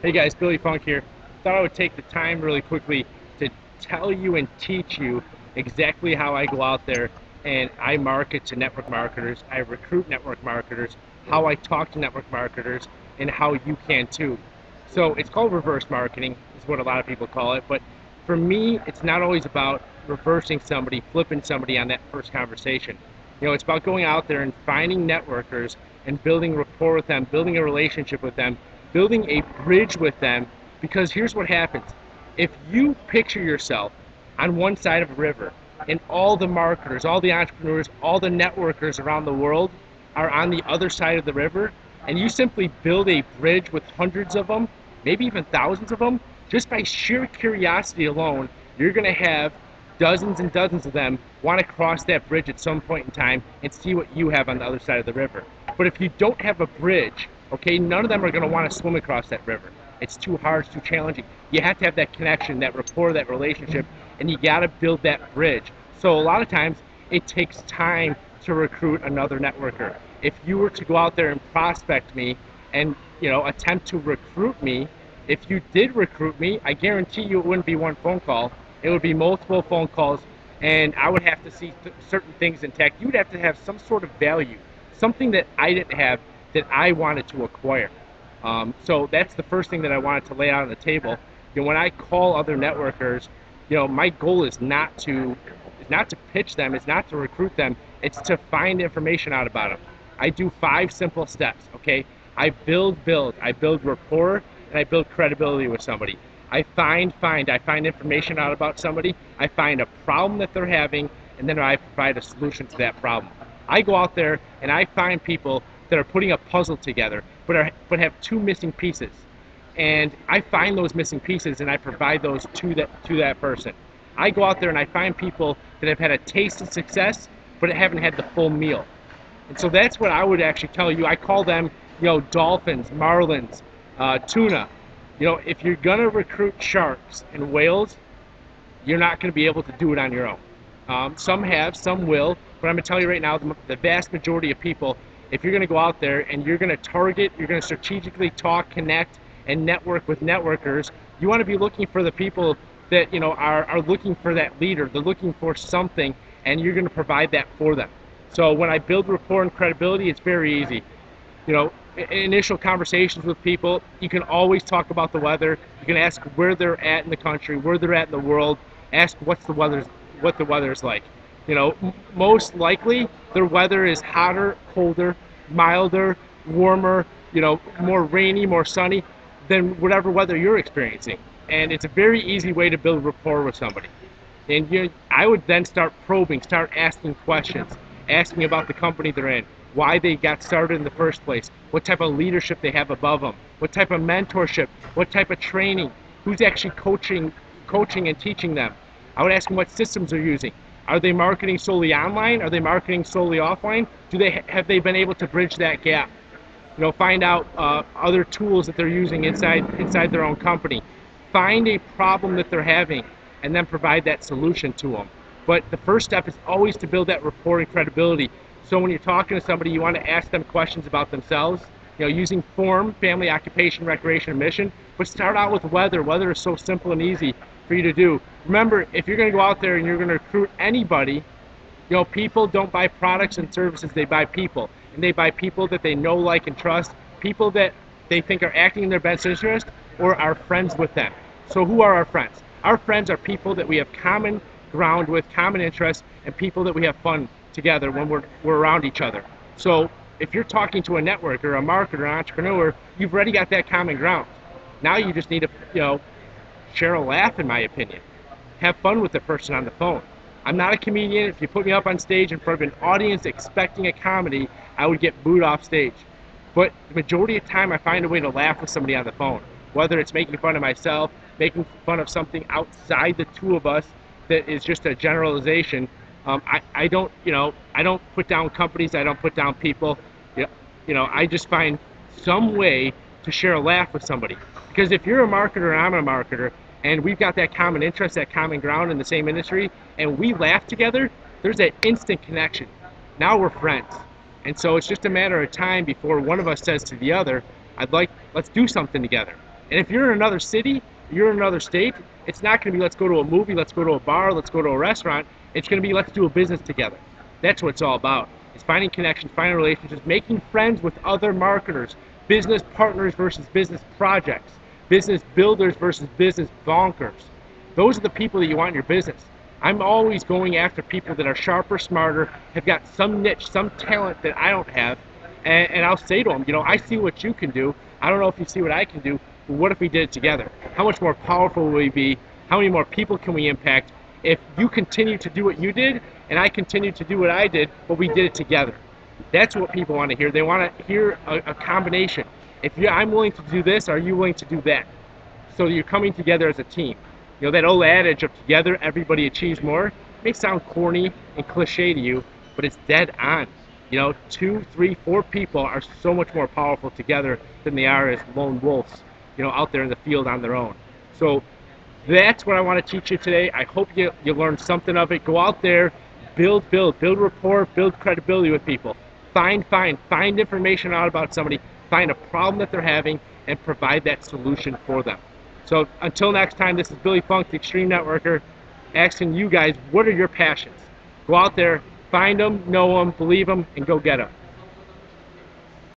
Hey guys, Billy Funk here. Thought I would take the time really quickly to tell you and teach you exactly how I go out there and I market to network marketers, I recruit network marketers, how I talk to network marketers, and how you can too. So it's called reverse marketing, is what a lot of people call it. But for me, it's not always about reversing somebody, flipping somebody on that first conversation. It's about going out there and finding networkers and building rapport with them, building a relationship with them, building a bridge with them. Because here's what happens: if you picture yourself on one side of a river and all the marketers, all the entrepreneurs, all the networkers around the world are on the other side of the river, and you simply build a bridge with hundreds of them, maybe even thousands of them, just by sheer curiosity alone, you're going to have dozens and dozens of them want to cross that bridge at some point in time and see what you have on the other side of the river. But if you don't have a bridge, okay, none of them are going to want to swim across that river. It's too hard, it's too challenging. You have to have that connection, that rapport, that relationship, and you got to build that bridge. So a lot of times it takes time to recruit another networker. If you were to go out there and prospect me and attempt to recruit me, if you did recruit me, I guarantee you it wouldn't be one phone call. It would be multiple phone calls, and I would have to see certain things intact. You would have to have some sort of value, something that I didn't have that I wanted to acquire. So that's the first thing that I wanted to lay out on the table. When I call other networkers, my goal is not to pitch them, it's not to recruit them, it's to find information out about them. I do 5 simple steps. Okay, I build rapport, and I build credibility with somebody. I find information out about somebody. I find a problem that they're having, and then I provide a solution to that problem. I go out there and I find people that are putting a puzzle together, but have 2 missing pieces, and I find those missing pieces and I provide those to that person. I go out there and I find people that have had a taste of success, but haven't had the full meal. And so that's what I would actually tell you. I call them, dolphins, marlins, tuna. If you're gonna recruit sharks and whales, you're not going to be able to do it on your own. Some have, some will, but I'm going to tell you right now, the vast majority of people, if you're going to go out there and you're going to target, you're going to strategically talk, connect, and network with networkers, you want to be looking for the people that are looking for that leader. They're looking for something, and you're going to provide that for them. So when I build rapport and credibility, it's very easy. Initial conversations with people, you can always talk about the weather. You can ask where they're at in the country, where they're at in the world. Ask what the weather's like. Most likely their weather is hotter, colder, milder, warmer, more rainy, more sunny than whatever weather you're experiencing. And it's a very easy way to build rapport with somebody. And I would then start probing, start asking questions, asking about the company they're in, why they got started in the first place, what type of leadership they have above them, what type of mentorship, what type of training, who's actually coaching and teaching them. I would ask them what systems they're using. Are they marketing solely online? Are they marketing solely offline? Have they been able to bridge that gap? Find out other tools that they're using inside their own company. Find a problem that they're having, and then provide that solution to them. But the first step is always to build that rapport and credibility. So when you're talking to somebody, you want to ask them questions about themselves, using form, family, occupation, recreation, and mission. But start out with weather. Weather is so simple and easy for you to do. Remember, if you're going to go out there and you're going to recruit anybody, people don't buy products and services, they buy people. And they buy people that they know, like, and trust, people that they think are acting in their best interest or are friends with them. So who are our friends? Our friends are people that we have common ground with, common interests, and people that we have fun together when we're around each other. So if you're talking to a networker, a marketer, an entrepreneur, you've already got that common ground. Now you just need to, share a laugh, in my opinion. Have fun with the person on the phone. I'm not a comedian. If you put me up on stage in front of an audience expecting a comedy, I would get booed off stage. But the majority of the time, I find a way to laugh with somebody on the phone. Whether it's making fun of myself, making fun of something outside the two of us that is just a generalization. I don't put down companies. I don't put down people. I just find some way to share a laugh with somebody. Because if you're a marketer and I'm a marketer, and we've got that common interest, that common ground in the same industry, and we laugh together, there's that instant connection. Now we're friends. And so it's just a matter of time before one of us says to the other, let's do something together. And if you're in another city, you're in another state, it's not going to be let's go to a movie, let's go to a bar, let's go to a restaurant. It's going to be let's do a business together. That's what it's all about. It's finding connections, finding relationships, making friends with other marketers, business partners versus business projects, business builders versus business bonkers. Those are the people that you want in your business. I'm always going after people that are sharper, smarter, have got some niche, some talent that I don't have, and I'll say to them, you know, I see what you can do. I don't know if you see what I can do, but what if we did it together? How much more powerful will we be? How many more people can we impact if you continue to do what you did and I continue to do what I did, but we did it together? That's what people want to hear. They want to hear a combination. If I'm willing to do this, are you willing to do that? So you're coming together as a team. You know, that old adage of together everybody achieves more may sound corny and cliche to you, but it's dead on. You know, 2, 3, 4 people are so much more powerful together than they are as lone wolves, you know, out there in the field on their own. So that's what I want to teach you today. I hope you learned something of it. Go out there, build rapport, build credibility with people. Find information out about somebody, find a problem that they're having, and provide that solution for them. So until next time, this is Billy Funk, the Extreme Networker, asking you guys, what are your passions? Go out there, find them, know them, believe them, and go get them.